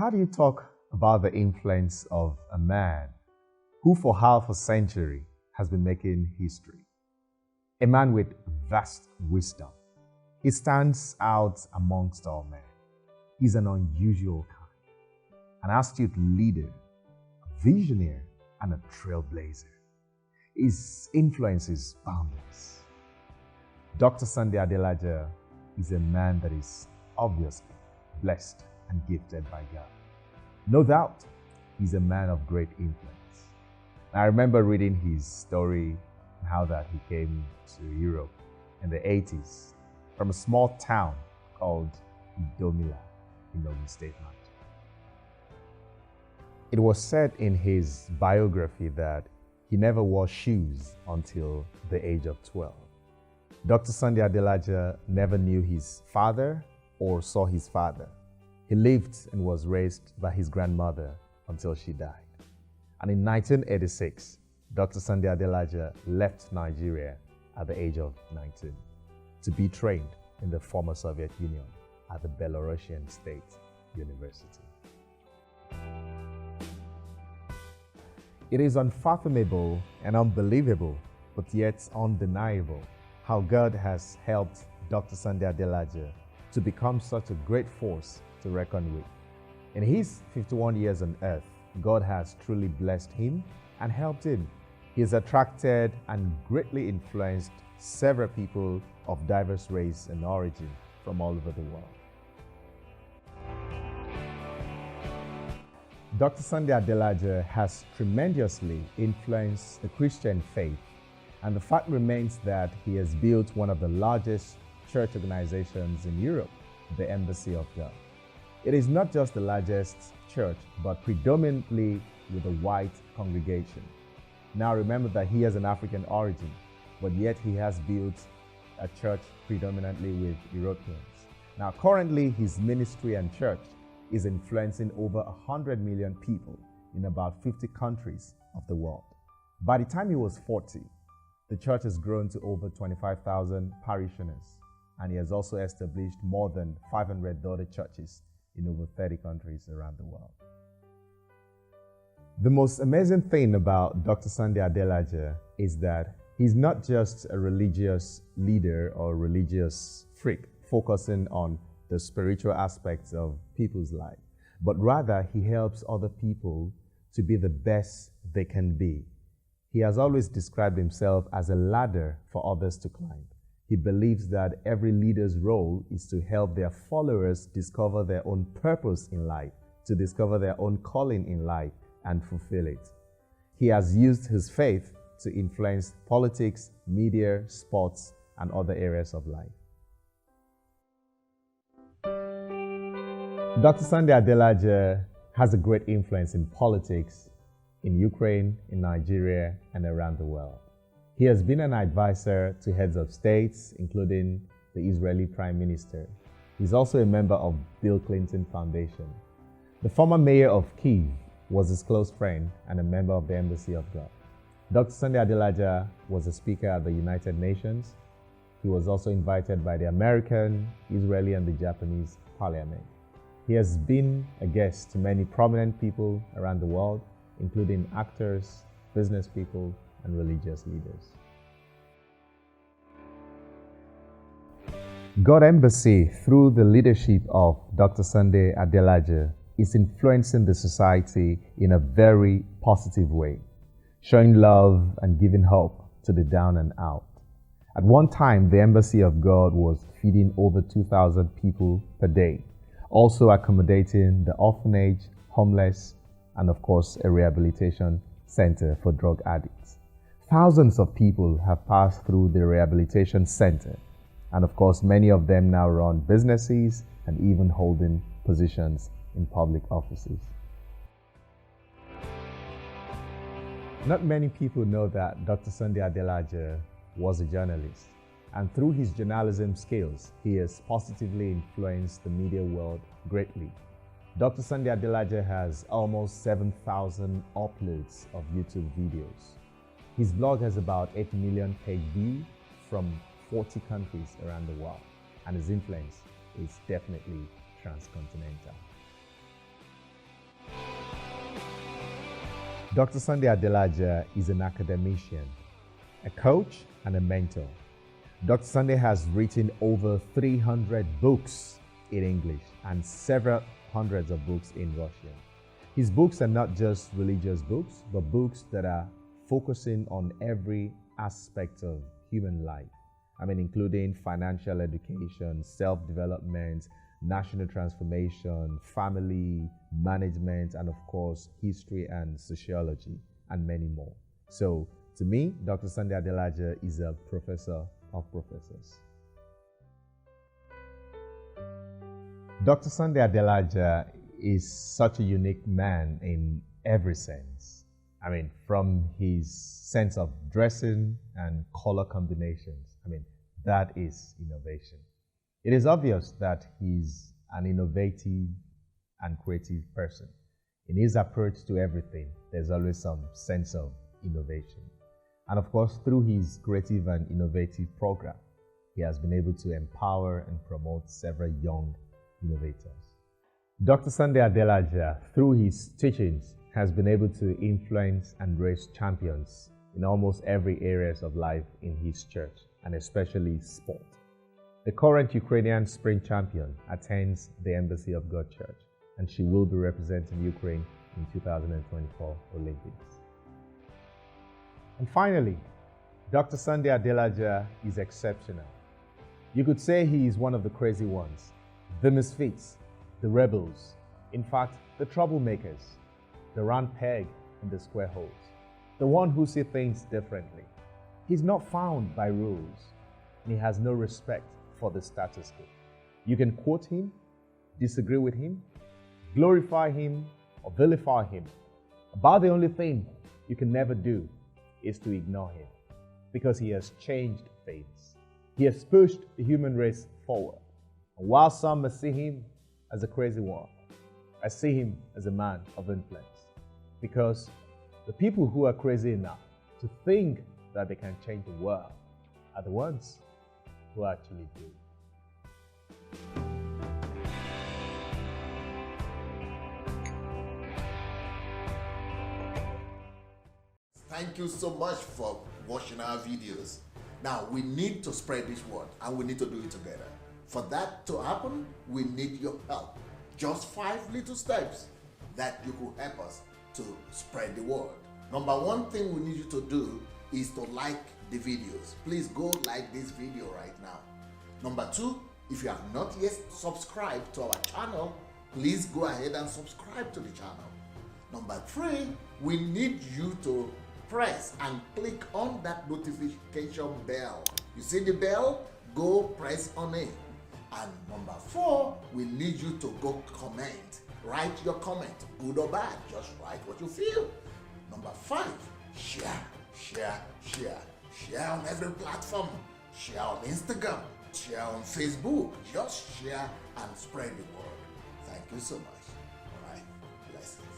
How do you talk about the influence of a man who for half a century has been making history? A man with vast wisdom. He stands out amongst all men. He's an unusual kind, an astute leader, a visionary, and a trailblazer. His influence is boundless. Dr. Sunday Adelaja is a man that is obviously blessed and gifted by God. No doubt, he's a man of great influence. I remember reading his story and how that he came to Europe in the 80s from a small town called Idomila in Ogun State. It was said in his biography that he never wore shoes until the age of 12. Dr. Sunday Adelaja never knew his father or saw his father. He lived and was raised by his grandmother until she died. And in 1986, Dr. Sunday Adelaja left Nigeria at the age of 19 to be trained in the former Soviet Union at the Belarusian State University. It is unfathomable and unbelievable, but yet undeniable, how God has helped Dr. Sunday Adelaja to become such a great force to reckon with. In his 51 years on earth, God has truly blessed him and helped him. He has attracted and greatly influenced several people of diverse race and origin from all over the world. Dr. Sunday Adelaja has tremendously influenced the Christian faith, and the fact remains that he has built one of the largest church organizations in Europe, the Embassy of God. It is not just the largest church, but predominantly with a white congregation. Now remember that he has an African origin, but yet he has built a church predominantly with Europeans. Now currently his ministry and church is influencing over 100 million people in about 50 countries of the world. By the time he was 40, the church has grown to over 25,000 parishioners, and he has also established more than 500 daughter churches in over 30 countries around the world. The most amazing thing about Dr. Sunday Adelaja is that he's not just a religious leader or religious freak focusing on the spiritual aspects of people's life, but rather he helps other people to be the best they can be. He has always described himself as a ladder for others to climb. He believes that every leader's role is to help their followers discover their own purpose in life, to discover their own calling in life and fulfill it. He has used his faith to influence politics, media, sports, and other areas of life. Dr. Sunday Adelaja has a great influence in politics in Ukraine, in Nigeria, and around the world. He has been an advisor to heads of states, including the Israeli Prime Minister. He's also a member of Bill Clinton Foundation. The former mayor of Kyiv was his close friend and a member of the Embassy of God. Dr. Sunday Adelaja was a speaker at the United Nations. He was also invited by the American, Israeli, and the Japanese parliament. He has been a guest to many prominent people around the world, including actors, business people, and religious leaders. God Embassy, through the leadership of Dr. Sunday Adelaja, is influencing the society in a very positive way, showing love and giving hope to the down and out. At one time, the Embassy of God was feeding over 2,000 people per day, also accommodating the orphanage, homeless, and of course, a rehabilitation center for drug addicts. Thousands of people have passed through the rehabilitation center, and of course, many of them now run businesses and even holding positions in public offices. Not many people know that Dr. Sunday Adelaja was a journalist, and through his journalism skills, he has positively influenced the media world greatly. Dr. Sunday Adelaja has almost 7,000 uploads of YouTube videos. His blog has about 8 million page views from 40 countries around the world, and his influence is definitely transcontinental. Dr. Sunday Adelaja is an academician, a coach, and a mentor. Dr. Sunday has written over 300 books in English and several hundreds of books in Russian. His books are not just religious books, but books that are focusing on every aspect of human life. Including financial education, self-development, national transformation, family management, and of course, history and sociology, and many more. So, to me, Dr. Sunday Adelaja is a professor of professors. Dr. Sunday Adelaja is such a unique man in every sense. From his sense of dressing and color combinations. That is innovation. It is obvious that he's an innovative and creative person. In his approach to everything, there's always some sense of innovation. And of course, through his creative and innovative program, he has been able to empower and promote several young innovators. Dr. Sunday Adelaja, through his teachings, has been able to influence and raise champions in almost every areas of life in his church, and especially sport. The current Ukrainian sprint champion attends the Embassy of God Church, and she will be representing Ukraine in 2024 Olympics. And finally, Dr. Sunday Adelaja is exceptional. You could say he is one of the crazy ones, the misfits, the rebels, in fact, the troublemakers, the round peg in the square holes, the one who sees things differently. He's not found by rules, and he has no respect for the status quo. You can quote him, disagree with him, glorify him, or vilify him. About the only thing you can never do is to ignore him, because he has changed things. He has pushed the human race forward. And while some may see him as a crazy one, I see him as a man of influence, because the people who are crazy enough to think that they can change the world are the ones who actually do. Thank you so much for watching our videos. Now we need to spread this word, and we need to do it together. For that to happen, we need your help. Just 5 little steps that you could help us to spread the word. Number one thing we need you to do is to like the videos. Please go like this video right now. Number two, if you have not yet subscribed to our channel, please go ahead and subscribe to the channel. Number three, we need you to press and click on that notification bell. You see the bell? Go press on it. And number four, we need you to go comment. Write your comment, good or bad, just write what you feel. Number five, share on every platform. Share on Instagram, share on Facebook. Just share and spread the word. Thank you so much. All right, bless you.